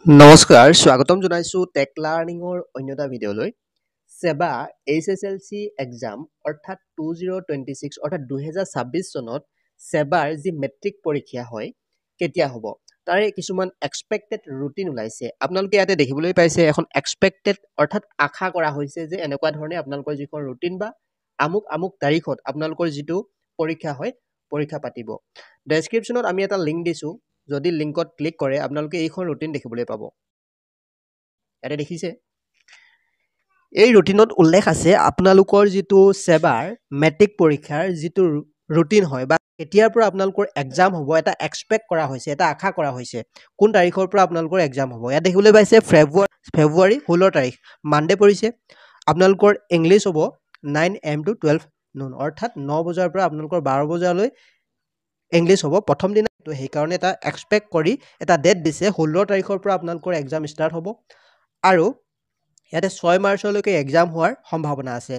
নমস্কাৰ স্বাগতম জনাইছো টেক লাৰ্ণিঙৰ অন্যটা ভিডিঅ'লৈ সেবা এইচএছএলচি এক্সাম অৰ্থাৎ 2026 অৰ্থাৎ 2026 চনত সেবাৰ যি মেট্ৰিক পৰীক্ষা হয় কেতিয়া হ'ব তাৰে কিছুমান এক্সপেক্টেড ৰুটিন ওলাইছে আপোনালোকে ইয়াতে দেখিবলৈ পাইছে এখন এক্সপেক্টেড অৰ্থাৎ আশা কৰা হৈছে যে এনেকুৱা ধৰণে আপোনালোকৰ যিখন ৰুটিন বা আমুক তাৰিখত আপোনালোকৰ যিটো পৰীক্ষা হয় পৰীক্ষা পাতিব ডেসক্ৰিপচনত আমি এটা লিংক দিছো যদি লিংকত ক্লিক কৰে আপোনালোকে এইখন ৰুটিন দেখিবলৈ পাব ইয়াতে দেখিছে এই ৰুটিনত উল্লেখ আছে আপোনালোকৰ যিটো সেবাৰ মেট্ৰিক পৰীক্ষাৰ যিটো ৰুটিন হয় বা কেতিয়াৰ পৰা আপোনালোকৰ এক্সাম হ'ব এটা এক্সপেক্ট কৰা হৈছে এটা আশা কৰা হৈছে কোন তাৰিখৰ পৰা আপোনালোকৰ এক্সাম হ'ব ইয়াত দেখিবলৈ পাইছে ফেব্ৰুৱাৰী 16 তাৰিখ মানডে পৰিছে আপোনালোকৰ ইংলিছ হ'ব 9 am to 12 noon অৰ্থাৎ 9 বজাৰ পৰা আপোনালোকৰ 12 বজালৈ ইংলিছ হ'ব প্ৰথম দিনা তো সেই কাৰণে এটা এক্সপেক্ট কৰি এটা ডেট দিছে 16 তাৰিখৰ পৰা আপোনালোকৰ এক্সাম ষ্টাৰ্ট হ'ব আৰু ইয়াতে 6 মাৰ্চলৈকে এক্সাম হোৱাৰ সম্ভাৱনা আছে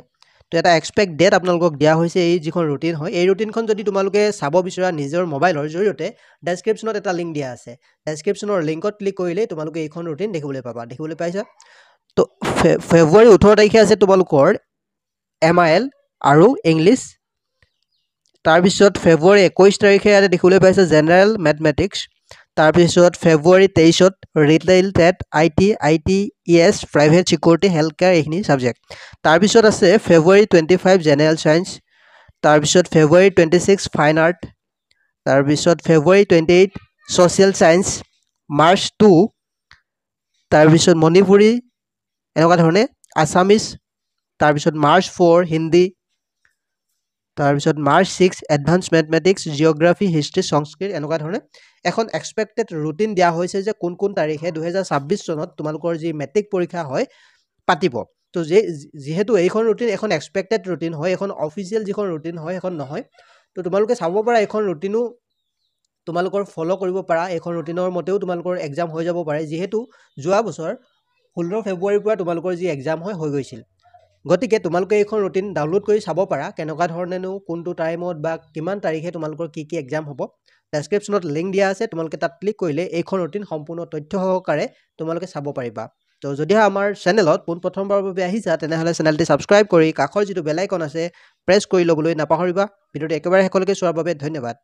তো এটা এক্সপেক্ট ডেট আপোনালোকক দিয়া হৈছে এই যিখন ৰুটিন হয় এই ৰুটিনখন যদি তোমালোকে চাব বিচৰা নিজৰ মোবাইলৰ জৰিয়তে ডেসক্ৰিপচনত এটা লিংক দিয়া আছে ডেসক্ৰিপচনৰ লিংকত ক্লিক কৰিলে তোমালোকে এইখন ৰুটিন দেখিবলৈ পাবা দেখিবলৈ পাইছা তো ফেব্ৰুৱাৰী 18 তাৰিখে আছে তোমালোকৰ MIL আৰু ইংলিছ তাৰপিছত ফেব্ৰুৱাৰী 21 তাৰিখে ইয়াতে দেখিবলৈ পাইছে জেনাৰেল মেথমেটিক্স তাৰপিছত ফেব্ৰুৱাৰী 23ত ৰিটেইল টেট ITES private security health care এইখিনি সাবজেক্ট তাৰপিছত আছে ফেব্ৰুৱাৰী 25 জেনাৰেল সায়েন্স তাৰপিছত ফেব্ৰুৱাৰী 26 ফাইন আৰ্ট তাৰপিছত ফেব্ৰুৱাৰী 28 সোশ্যাল সায়েন্স মাৰ্চ 2 তাৰপিছত মণিপুৰী এনেকুৱা ধৰণে আসামিজ তাৰপিছত মাৰ্চ 4 হিন্দী তাৰপিছত মাৰ্চ 6 advance mathematics geography history Sanskrit এনেকুৱা ধৰণে এখন এক্সপেক্টেড ৰুটিন দিয়া হৈছে যে কোন তাৰিখে 2026 চনত তোমালোকৰ যি মেট্ৰিক পৰীক্ষা হয় পাতিব তো যেহেতু এইখন ৰুটিন এখন এক্সপেক্টেড ৰুটিন হয় এখন অফিচিয়েল যিখন ৰুটিন হয় এখন নহয় তো তোমালোকে চাব পৰা এইখন ৰুটিনো তোমালোকৰ ফলো কৰিব পাৰা এইখন ৰুটিনৰ মতেও তোমালোকৰ এক্সাম হৈ যাব পাৰে যেহেতু যোৱা বছৰ 16 ফেব্ৰুৱাৰীৰ পৰা তোমালোকৰ যি এক্সাম হয় হৈ গৈছিল গতিকে তোমালোকে এইখন ৰুটিন ডাউনলোড কৰি চাব পাৰা কেনেকুৱা ধৰণেনো কোনটো টাইমত বা কিমান তাৰিখে তোমালোকৰ কি এক্সাম হ'ব ডেসক্ৰিপচনত লিংক দিয়া আছে তোমালোকে তাত ক্লিক কৰিলে এইখন ৰুটিন সম্পূৰ্ণ তথ্য সহকাৰে তোমালোকে চাব পাৰিবা তো যদি আমাৰ চেনেলত প্ৰথমবাৰৰ বাবে আহিছা তেনেহলে চেনেলটি সাবস্ক্ৰাইব কৰি কাষৰ যিটো বেল আইকন আছে প্ৰেছ কৰি ল'বলৈ নাপাহৰিবা ভিডিঅ'টো একেবাৰে শেষলৈকে চোৱাৰ বাবে ধন্যবাদ